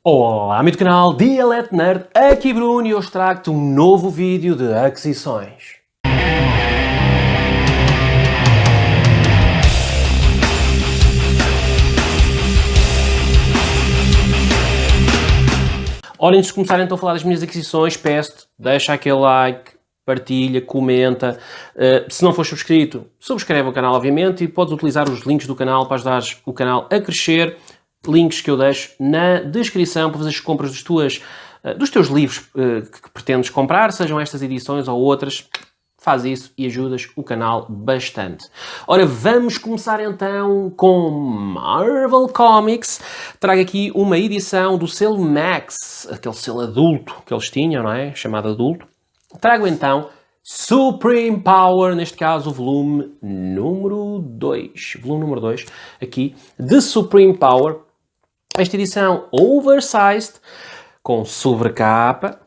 Olá, amigo do canal Dialeto Nerd, aqui Bruno e hoje trago-te um novo vídeo de aquisições. Ora, antes de começar então a falar das minhas aquisições, peço-te, deixa aquele like, partilha, comenta. Se não for subscrito, subscreve o canal obviamente e podes utilizar os links do canal para ajudar o canal a crescer. Links que eu deixo na descrição para fazer as compras dos teus livros que pretendes comprar, sejam estas edições ou outras. Faz isso e ajudas o canal bastante. Ora, vamos começar então com Marvel Comics. Trago aqui uma edição do selo Max, aquele selo adulto que eles tinham, não é? Chamado adulto. Trago então Supreme Power, neste caso o volume número 2. Volume número 2, aqui, de Supreme Power. Esta edição oversized, com sobrecapa.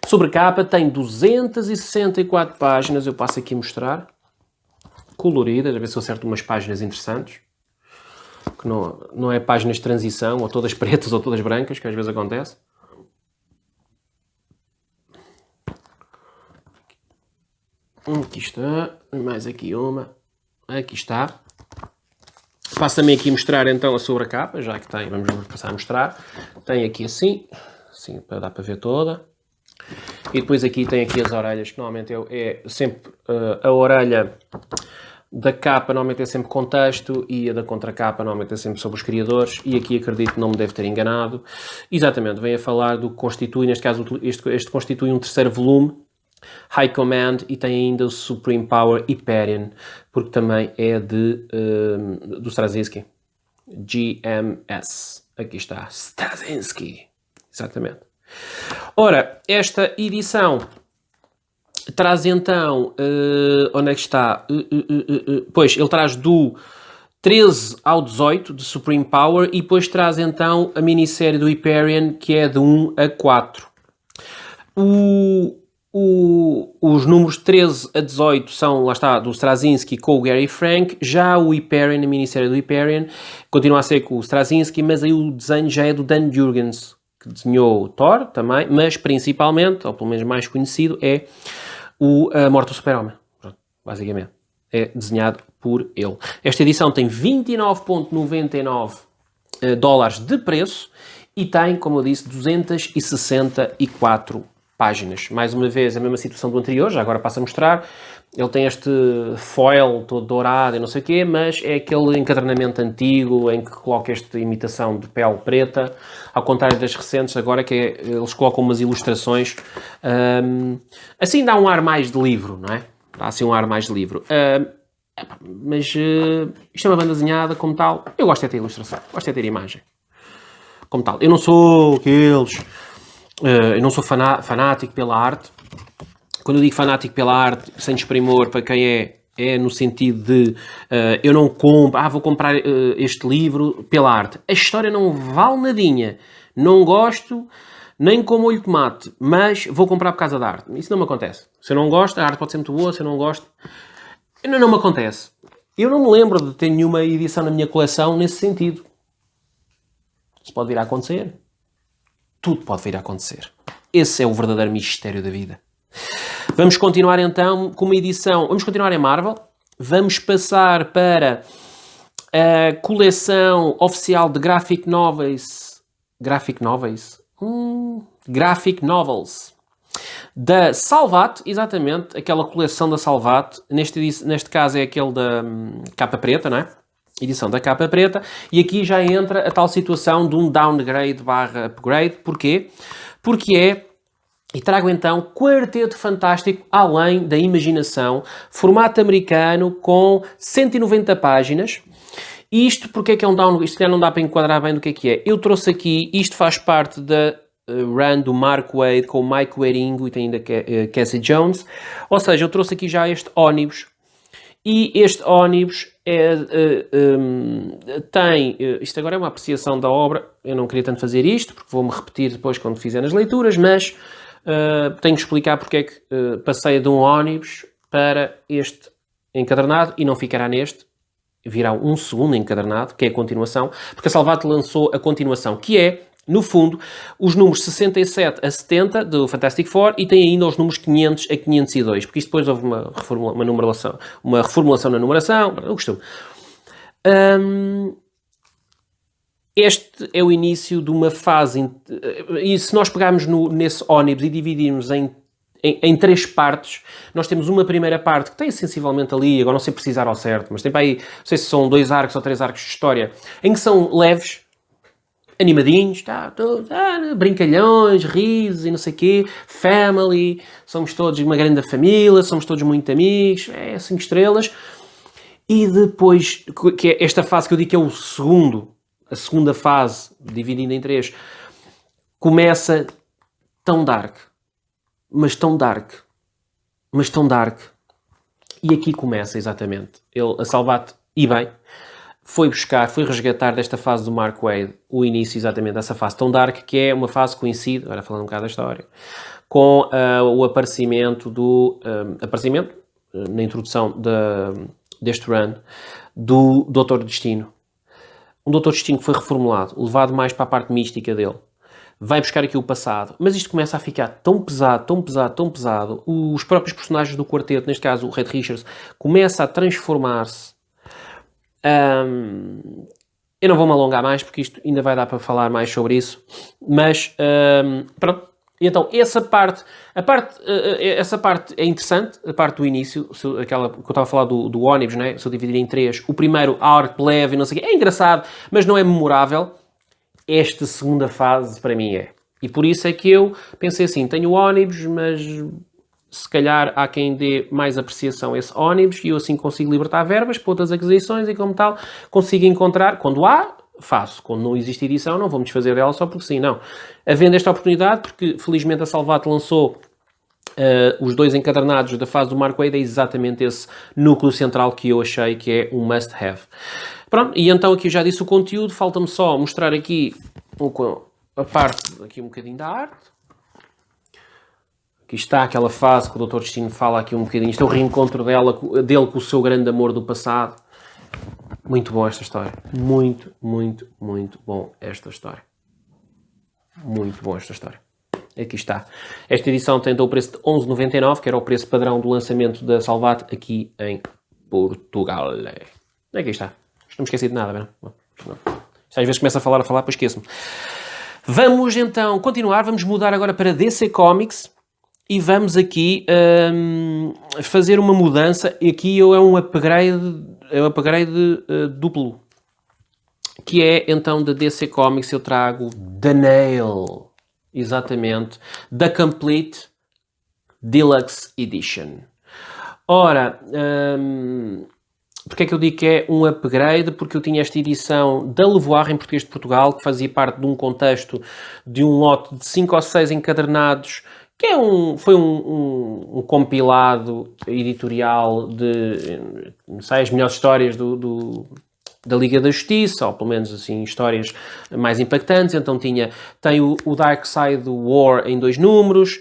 Sobrecapa tem 264 páginas, eu passo aqui a mostrar. Coloridas, a ver se eu acerto umas páginas interessantes. Que não é páginas de transição, ou todas pretas ou todas brancas, que às vezes acontece. Aqui está, mais aqui uma. Aqui está. Passo também aqui a mostrar então a sobrecapa, já que tem, vamos passar a mostrar. Tem aqui assim para dar para ver toda. E depois aqui tem aqui as orelhas, que normalmente é sempre a orelha da capa, normalmente é sempre com texto, e a da contracapa normalmente é sempre sobre os criadores, e aqui acredito que não me deve ter enganado. Exatamente, vem a falar do que constitui, neste caso este constitui um terceiro volume, High Command, e tem ainda o Supreme Power Hyperion, porque também é do Straczynski. GMS. Aqui está. Straczynski. Exatamente. Ora, esta edição traz então... onde é que está? Pois, ele traz do 13 ao 18 de Supreme Power e depois traz então a minissérie do Hyperion, que é de 1 a 4. Os números 13 a 18 são, lá está, do Straczynski com o Gary Frank. Já o Hyperion, a minissérie do Hyperion, continua a ser com o Straczynski, mas aí o desenho já é do Dan Jurgens, que desenhou o Thor também, mas principalmente, ou pelo menos mais conhecido, é a Morte do Super-Homem. Basicamente, é desenhado por ele. Esta edição tem 29,99 dólares de preço e tem, como eu disse, 264 páginas. Mais uma vez, a mesma situação do anterior, já agora passo a mostrar. Ele tem este foil todo dourado e não sei o quê, mas é aquele encadernamento antigo em que coloca esta imitação de pele preta, ao contrário das recentes, agora que eles colocam umas ilustrações. Assim dá um ar mais de livro, não é? Dá assim um ar mais de livro. Mas isto é uma banda desenhada como tal. Eu gosto de ter ilustração, gosto de ter imagem. Como tal. Eu não sou aqueles... eu não sou fanático pela arte. Quando eu digo fanático pela arte, sem desprimor para quem é no sentido de eu não compro, vou comprar este livro pela arte. A história não vale nadinha. Não gosto, nem como olho de tomate, mas vou comprar por causa da arte. Isso não me acontece. Se eu não gosto, a arte pode ser muito boa, se eu não gosto... Não me acontece. Eu não me lembro de ter nenhuma edição na minha coleção nesse sentido. Isso pode vir a acontecer. Tudo pode vir a acontecer. Esse é o verdadeiro mistério da vida. Vamos continuar então com uma edição... Vamos continuar em Marvel. Vamos passar para a coleção oficial de Graphic Novels. Graphic Novels? Graphic Novels. Da Salvat, exatamente. Aquela coleção da Salvat. Neste caso é aquele da capa preta, não é? Edição da capa preta, e aqui já entra a tal situação de um downgrade / upgrade. Porquê? Porque e trago então Quarteto Fantástico Além da Imaginação, formato americano com 190 páginas. Isto porque é que é um downgrade? Isto já não dá para enquadrar bem do que é. Eu trouxe aqui, isto faz parte da run do Mark Waid com o Mike Wieringo e tem ainda Cassie Jones. Ou seja, eu trouxe aqui já este ónibus. E este ónibus tem... isto agora é uma apreciação da obra. Eu não queria tanto fazer isto, porque vou-me repetir depois quando fizer nas leituras, mas tenho que explicar porque é que passei de um ónibus para este encadernado e não ficará neste. virá um segundo encadernado, que é a continuação, porque a Salvat lançou a continuação, que é, no fundo, os números 67 a 70 do Fantastic Four e tem ainda os números 500 a 502, porque isto depois houve uma reformulação na numeração, eu costumo. Este é o início de uma fase, e se nós pegarmos nesse ónibus e dividirmos em 3 partes, nós temos uma primeira parte que tem sensivelmente ali, agora não sei precisar ao certo, mas tem para aí, não sei se são 2 arcos ou 3 arcos de história, em que são leves, animadinhos, brincalhões, risos e não sei o quê, family, somos todos uma grande família, somos todos muito amigos, 5 estrelas. E depois, que é esta fase que eu digo que é a segunda fase, dividida em 3, começa tão dark, mas tão dark, mas tão dark. E aqui começa exatamente. A Salvat, e bem, foi resgatar desta fase do Mark Waid o início exatamente dessa fase tão dark, que é uma fase que coincide, agora falando um bocado da história, com o aparecimento na introdução deste run, do Doutor Destino. Um Doutor Destino que foi reformulado, levado mais para a parte mística dele. Vai buscar aqui o passado, mas isto começa a ficar tão pesado, tão pesado, tão pesado. Os próprios personagens do quarteto, neste caso o Reed Richards, começa a transformar-se. Eu não vou me alongar mais, porque isto ainda vai dar para falar mais sobre isso. Mas, pronto. Então, essa parte é interessante, a parte do início, aquela que eu estava a falar do ônibus, né? Se eu dividir em 3, o primeiro, arco leve e não sei o quê, é engraçado, mas não é memorável. Esta segunda fase, para mim, é. E por isso é que eu pensei assim, tenho o ônibus, mas se calhar há quem dê mais apreciação a esse ônibus e eu assim consigo libertar verbas para outras aquisições e como tal consigo encontrar, quando há, faço. Quando não existe edição, não vou-me desfazer dela só porque sim, não. Havendo esta oportunidade, porque felizmente a Salvat lançou os 2 encadernados da fase do Mark Waid, é exatamente esse núcleo central que eu achei que é um must-have. Pronto, e então aqui eu já disse o conteúdo, falta-me só mostrar aqui a parte, aqui um bocadinho da arte. Aqui está aquela fase que o Dr. Destino fala aqui um bocadinho, isto é o reencontro dele com o seu grande amor do passado. Muito bom esta história. Muito, muito, muito bom esta história. Muito bom esta história. Aqui está. Esta edição tem então o preço de 11,99, que era o preço padrão do lançamento da Salvat aqui em Portugal. Aqui está. Não me esqueci de nada, não? Às vezes começo a falar, depois esqueço-me. Vamos então continuar, vamos mudar agora para DC Comics e vamos aqui fazer uma mudança. E aqui é um upgrade duplo. Que é então da DC Comics eu trago The Nail. Exatamente. The Complete Deluxe Edition. Ora, porque é que eu digo que é um upgrade? Porque eu tinha esta edição da Levoar em português de Portugal, que fazia parte de um contexto de um lote de 5 ou 6 encadernados, que foi um compilado editorial de, não sei, as melhores histórias da Liga da Justiça, ou pelo menos assim, histórias mais impactantes. Então tem o Dark Side War em 2 números,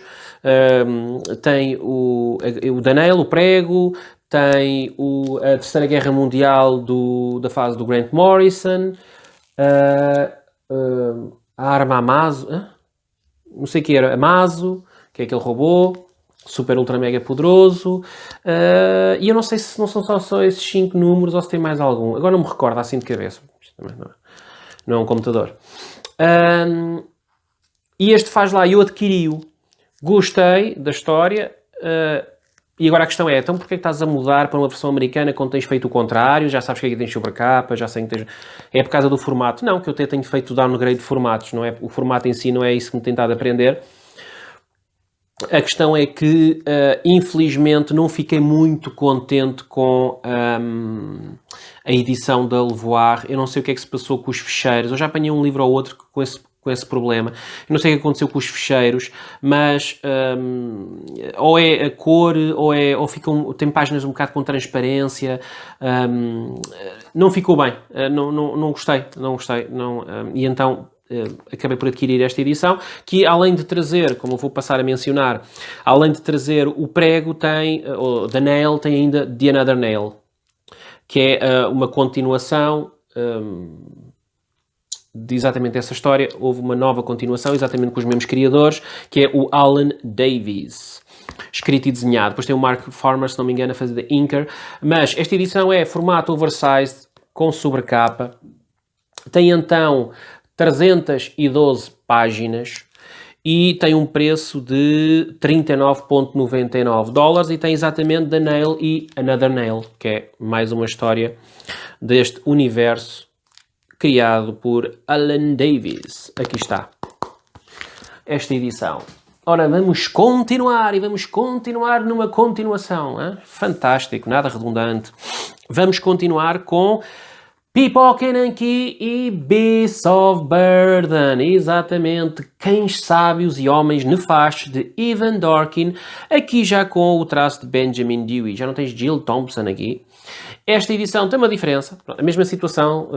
tem o Daniel, o Prego, tem a Terceira Guerra Mundial da fase do Grant Morrison, a arma Amazo, não sei o que era, Amazo, que é aquele robô, super ultra mega poderoso, e eu não sei se não são só esses 5 números ou se tem mais algum, agora não me recordo assim de cabeça, não é um computador. E este faz lá, eu adquiri-o, gostei da história, e agora a questão é, então porquê é que estás a mudar para uma versão americana quando tens feito o contrário? Já sabes que aqui tens sobrecapa, já sei que tens... É por causa do formato? Não, que eu até tenho feito downgrade de formatos, não é? O formato em si não é isso que me tenho tentado aprender. A questão é que, infelizmente, não fiquei muito contente com a edição da Levoar. Eu não sei o que é que se passou com os fecheiros. Eu já apanhei um livro ou outro com esse problema. Eu não sei o que aconteceu com os fecheiros, mas ou é a cor, ou tem páginas um bocado com transparência. Não ficou bem. Não gostei. E então... acabei por adquirir esta edição, que além de trazer, como eu vou passar a mencionar, além de trazer o prego, tem, o The Nail, tem ainda The Another Nail, que é uma continuação de exatamente essa história. Houve uma nova continuação, exatamente com os mesmos criadores, que é o Alan Davies, escrito e desenhado. Depois tem o Mark Farmer, se não me engano, a fazer da Inker. Mas esta edição é formato oversized, com sobrecapa. Tem então 312 páginas e tem um preço de 39,99 dólares e tem exatamente The Nail e Another Nail, que é mais uma história deste universo criado por Alan Davies. Aqui está esta edição. Ora, vamos continuar e vamos continuar numa continuação. Hein? Fantástico, nada redundante. Vamos continuar com Pipoca e Nanquim e Beasts of Burden, exatamente, Cães Sábios e Homens Nefastos, de Ivan Dorkin, aqui já com o traço de Benjamin Dewey, já não tens Jill Thompson aqui. Esta edição tem uma diferença, a mesma situação,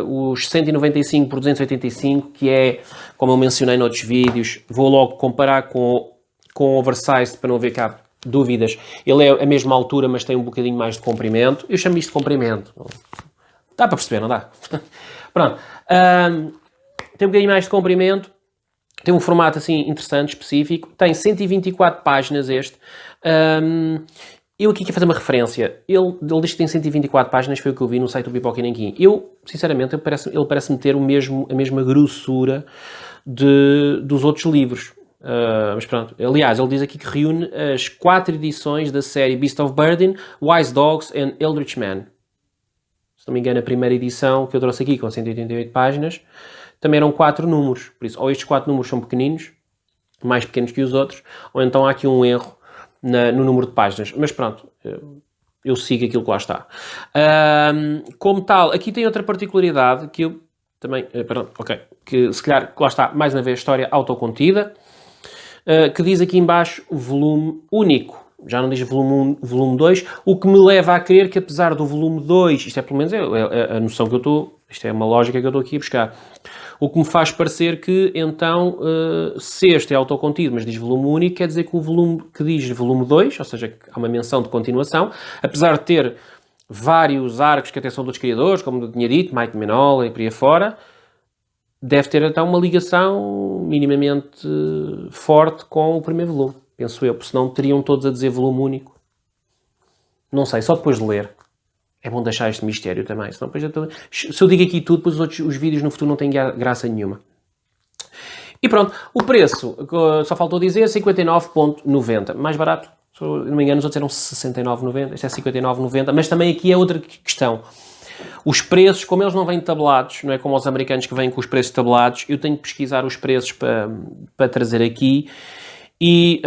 os 195 por 285, que é, como eu mencionei noutros vídeos, vou logo comparar com o oversized para não haver cá dúvidas. Ele é a mesma altura, mas tem um bocadinho mais de comprimento. Eu chamo isto de comprimento. Dá para perceber, não dá? Pronto. Tem um bocadinho mais de comprimento. Tem um formato assim interessante, específico. Tem 124 páginas este. Eu aqui quero fazer uma referência. Ele diz que tem 124 páginas, foi o que eu vi no site do Pipoca e Nanquim. Eu, sinceramente, ele parece-me ter a mesma grossura dos outros livros. Mas pronto. Aliás, ele diz aqui que reúne as 4 edições da série Beasts of Burden, Wise Dogs and Eldritch Man. Se não me engano, a primeira edição que eu trouxe aqui, com 188 páginas, também eram 4 números. Por isso, ou estes 4 números são pequeninos, mais pequenos que os outros, ou então há aqui um erro no número de páginas. Mas pronto, eu sigo aquilo que lá está. Como tal, aqui tem outra particularidade que eu também... que se calhar, lá está, mais uma vez, história autocontida, que diz aqui em baixo, volume único. Já não diz volume 1, volume 2, o que me leva a crer que apesar do volume 2, isto é pelo menos a noção que eu estou, isto é uma lógica que eu estou aqui a buscar, o que me faz parecer que então, se este é autocontido, mas diz volume único, quer dizer que o volume que diz volume 2, ou seja, há uma menção de continuação, apesar de ter vários arcos que até são dos criadores, como eu tinha dito, Mike Mignola e por aí fora, deve ter então uma ligação minimamente forte com o primeiro volume. Penso eu, porque senão teriam todos a dizer volume único. Não sei, só depois de ler. É bom deixar este mistério também. Senão depois se eu digo aqui tudo, depois os vídeos no futuro não têm graça nenhuma. E pronto, o preço, só faltou dizer, 59,90. Mais barato, se não me engano, os outros eram 69,90. Este é 59,90. Mas também aqui é outra questão. Os preços, como eles não vêm tabelados, não é como os americanos que vêm com os preços tabelados, eu tenho que pesquisar os preços para trazer aqui. E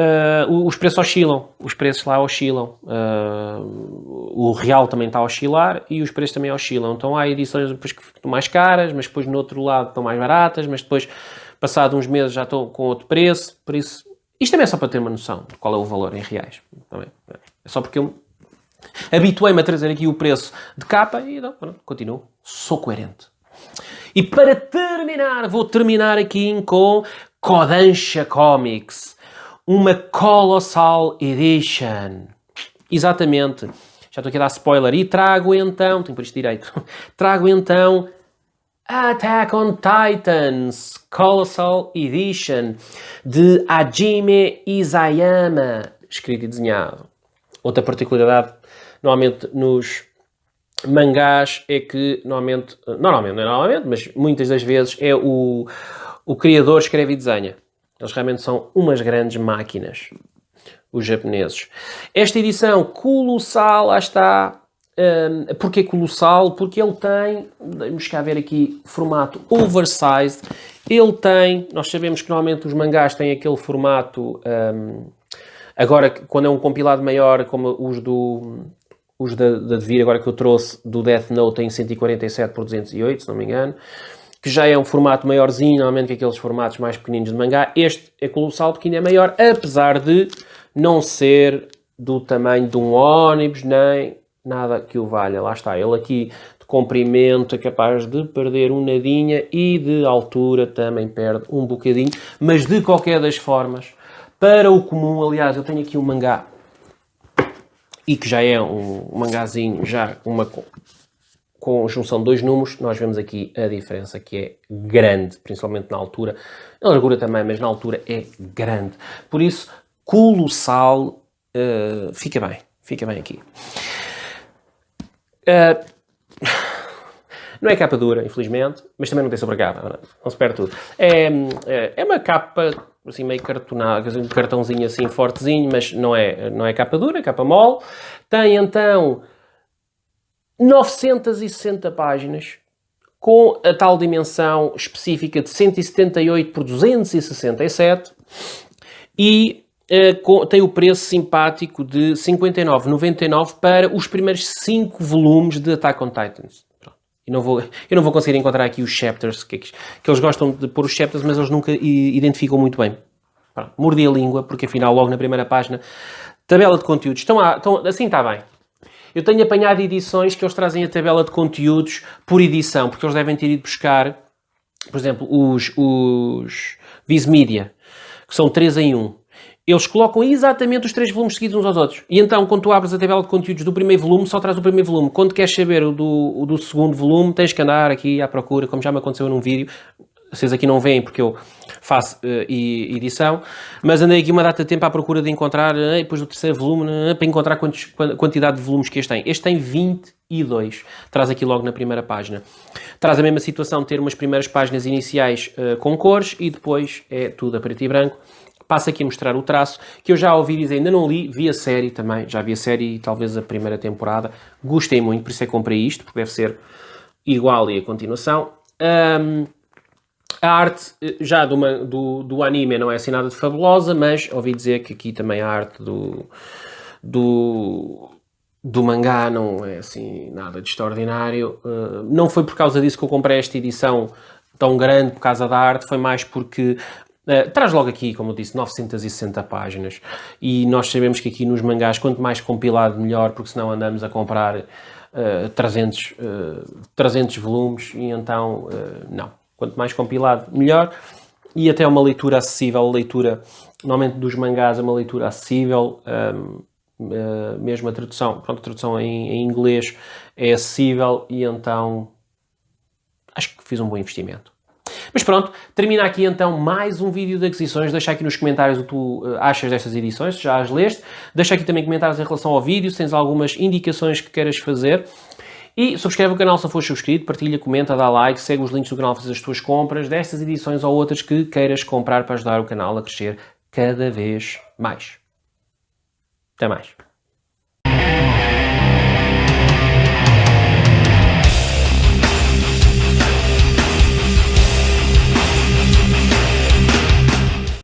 os preços oscilam, os preços lá oscilam, o real também está a oscilar e os preços também oscilam. Então há edições depois que estão mais caras, mas depois no outro lado estão mais baratas, mas depois, passado uns meses, já estão com outro preço. Por isso, isto também é só para ter uma noção de qual é o valor em reais. Também. É só porque eu habituei-me a trazer aqui o preço de capa e então, pronto, continuo, sou coerente. E para terminar, vou terminar aqui com Kodansha Comics. Uma Colossal Edition. Exatamente. Já estou aqui a dar spoiler. E trago então... Tenho por isto direito. Trago então... Attack on Titans. Colossal Edition. De Hajime Isayama. Escrito e desenhado. Outra particularidade, normalmente nos mangás, é que normalmente, mas muitas das vezes é o criador escreve e desenha. Eles realmente são umas grandes máquinas, os japoneses. Esta edição colossal, lá está. Porquê colossal? Porque ele tem, vamos cá ver aqui, formato oversized. Ele tem, nós sabemos que normalmente os mangás têm aquele formato, agora quando é um compilado maior, como os da Devir, agora que eu trouxe, do Death Note, tem 147 por 208, se não me engano, que já é um formato maiorzinho, normalmente que aqueles formatos mais pequeninos de mangá. Este é colossal porque ainda é maior, apesar de não ser do tamanho de um ônibus, nem nada que o valha. Lá está, ele aqui de comprimento é capaz de perder um nadinha e de altura também perde um bocadinho, mas de qualquer das formas, para o comum, aliás, eu tenho aqui um mangá, e que já é um mangazinho, já com a junção de dois números, nós vemos aqui a diferença, que é grande, principalmente na altura. Na largura também, mas na altura é grande. Por isso, colossal, fica bem aqui. Não é capa dura, infelizmente, mas também não tem sobrecapa, não se perde tudo. É uma capa assim meio cartonada, um cartãozinho assim fortezinho, mas não é capa dura, é capa mole. Tem então 960 páginas, com a tal dimensão específica de 178 por 267 e tem o preço simpático de 59,99 para os primeiros 5 volumes de Attack on Titans. Eu não vou conseguir encontrar aqui os chapters, que eles gostam de pôr os chapters, mas eles nunca identificam muito bem. Pronto, mordi a língua, porque afinal, logo na primeira página, tabela de conteúdos. Assim está bem. Eu tenho apanhado edições que eles trazem a tabela de conteúdos por edição, porque eles devem ter ido buscar, por exemplo, os Viz Media, que são 3 em 1. Eles colocam exatamente os 3 volumes seguidos uns aos outros. E então, quando tu abres a tabela de conteúdos do primeiro volume, só traz o primeiro volume. Quando queres saber o do segundo volume, tens que andar aqui à procura, como já me aconteceu num vídeo. Vocês aqui não veem porque eu faço edição, mas andei aqui uma data de tempo à procura de encontrar, depois do terceiro volume, para encontrar quantidade de volumes que este tem. Este tem 22. Traz aqui logo na primeira página. Traz a mesma situação de ter umas primeiras páginas iniciais com cores e depois é tudo a preto e branco. Passo aqui a mostrar o traço, que eu já ouvi dizer, ainda não li, vi a série também, já vi a série e talvez a primeira temporada. Gostei muito, por isso é que comprei isto, porque deve ser igual e a continuação. A arte já do anime não é assim nada de fabulosa, mas ouvi dizer que aqui também a arte do mangá não é assim nada de extraordinário. Não foi por causa disso que eu comprei esta edição tão grande, por causa da arte, foi mais porque traz logo aqui, como eu disse, 960 páginas. E nós sabemos que aqui nos mangás, quanto mais compilado, melhor, porque senão andamos a comprar 300 volumes e então não. Quanto mais compilado, melhor. E até uma leitura acessível. A leitura, normalmente dos mangás, é uma leitura acessível. Mesmo a tradução, pronto, a tradução em inglês é acessível e então acho que fiz um bom investimento. Mas pronto, termina aqui então mais um vídeo de aquisições. Deixa aqui nos comentários o que tu achas destas edições, se já as leste. Deixa aqui também comentários em relação ao vídeo, se tens algumas indicações que queiras fazer. E subscreve o canal se não for inscrito, partilha, comenta, dá like, segue os links do canal para fazer as tuas compras destas edições ou outras que queiras comprar para ajudar o canal a crescer cada vez mais. Até mais.